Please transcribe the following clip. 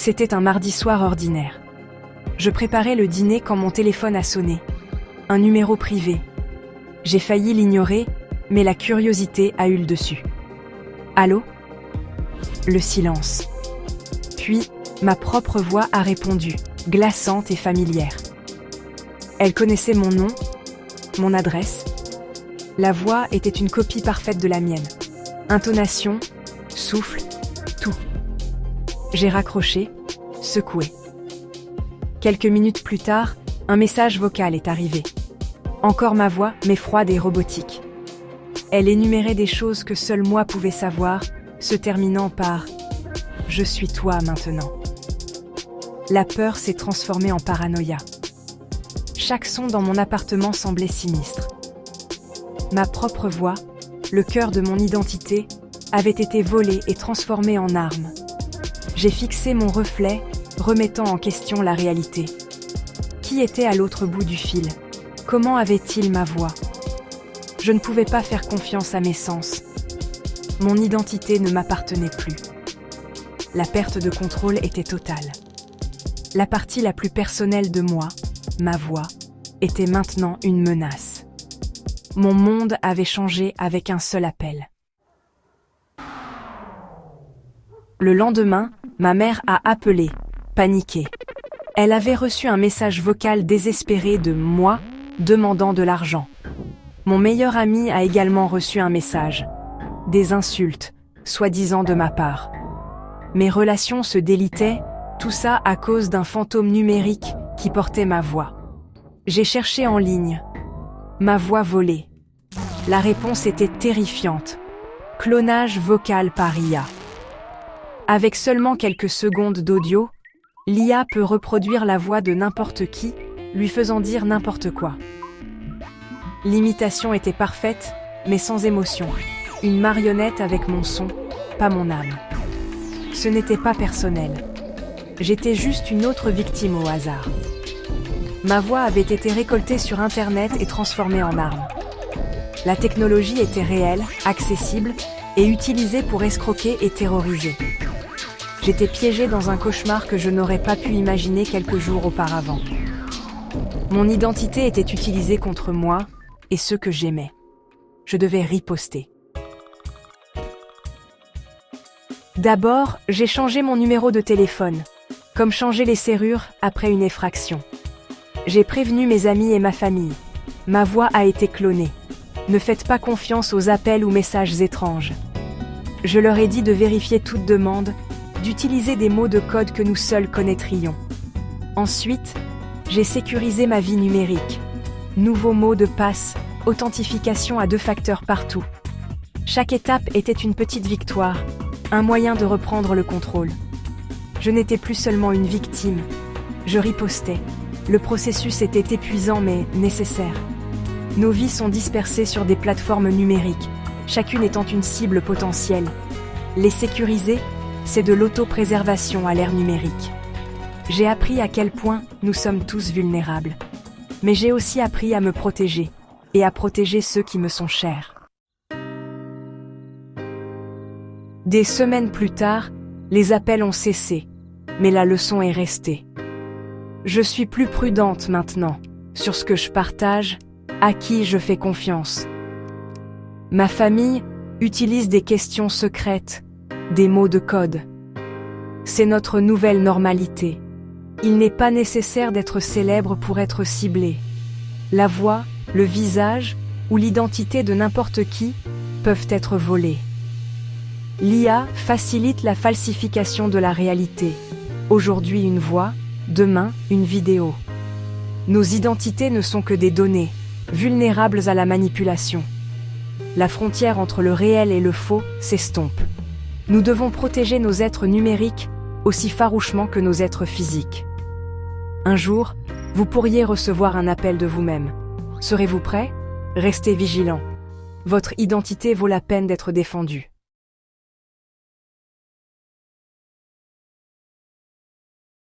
C'était un mardi soir ordinaire. Je préparais le dîner quand mon téléphone a sonné. Un numéro privé. J'ai failli l'ignorer, mais la curiosité a eu le dessus. Allô ? Le silence. Puis, ma propre voix a répondu, glaçante et familière. Elle connaissait mon nom, mon adresse. La voix était une copie parfaite de la mienne. Intonation, souffle, tout. J'ai raccroché, secoué. Quelques minutes plus tard, un message vocal est arrivé. Encore ma voix, mais froide et robotique. Elle énumérait des choses que seul moi pouvais savoir, se terminant par « Je suis toi maintenant ». La peur s'est transformée en paranoïa. Chaque son dans mon appartement semblait sinistre. Ma propre voix, le cœur de mon identité, avait été volée et transformée en arme. J'ai fixé mon reflet, remettant en question la réalité. Qui était à l'autre bout du fil ? Comment avait-il ma voix ? Je ne pouvais pas faire confiance à mes sens. Mon identité ne m'appartenait plus. La perte de contrôle était totale. La partie la plus personnelle de moi, ma voix, était maintenant une menace. Mon monde avait changé avec un seul appel. Le lendemain, ma mère a appelé, paniquée. Elle avait reçu un message vocal désespéré de moi, demandant de l'argent. Mon meilleur ami a également reçu un message. Des insultes, soi-disant de ma part. Mes relations se délitaient, tout ça à cause d'un fantôme numérique qui portait ma voix. J'ai cherché en ligne. Ma voix volée. La réponse était terrifiante. Clonage vocal par IA. Avec seulement quelques secondes d'audio, l'IA peut reproduire la voix de n'importe qui, lui faisant dire n'importe quoi. L'imitation était parfaite, mais sans émotion. Une marionnette avec mon son, pas mon âme. Ce n'était pas personnel. J'étais juste une autre victime au hasard. Ma voix avait été récoltée sur Internet et transformée en arme. La technologie était réelle, accessible et utilisée pour escroquer et terroriser. J'étais piégée dans un cauchemar que je n'aurais pas pu imaginer quelques jours auparavant. Mon identité était utilisée contre moi et ceux que j'aimais. Je devais riposter. D'abord, j'ai changé mon numéro de téléphone, comme changer les serrures après une effraction. J'ai prévenu mes amis et ma famille. Ma voix a été clonée. Ne faites pas confiance aux appels ou messages étranges. Je leur ai dit de vérifier toute demande, d'utiliser des mots de code que nous seuls connaîtrions. Ensuite, j'ai sécurisé ma vie numérique. Nouveaux mots de passe, authentification à 2 facteurs partout. Chaque étape était une petite victoire, un moyen de reprendre le contrôle. Je n'étais plus seulement une victime, je ripostais. Le processus était épuisant mais nécessaire. Nos vies sont dispersées sur des plateformes numériques, chacune étant une cible potentielle. Les sécuriser, c'est de l'autopréservation à l'ère numérique. J'ai appris à quel point nous sommes tous vulnérables. Mais j'ai aussi appris à me protéger, et à protéger ceux qui me sont chers. Des semaines plus tard, les appels ont cessé, mais la leçon est restée. Je suis plus prudente maintenant, sur ce que je partage, à qui je fais confiance. Ma famille utilise des questions secrètes, des mots de code. C'est notre nouvelle normalité. Il n'est pas nécessaire d'être célèbre pour être ciblé. La voix, le visage ou l'identité de n'importe qui peuvent être volés. L'IA facilite la falsification de la réalité. Aujourd'hui une voix, demain une vidéo. Nos identités ne sont que des données, vulnérables à la manipulation. La frontière entre le réel et le faux s'estompe. Nous devons protéger nos êtres numériques aussi farouchement que nos êtres physiques. Un jour, vous pourriez recevoir un appel de vous-même. Serez-vous prêt ? Restez vigilant. Votre identité vaut la peine d'être défendue.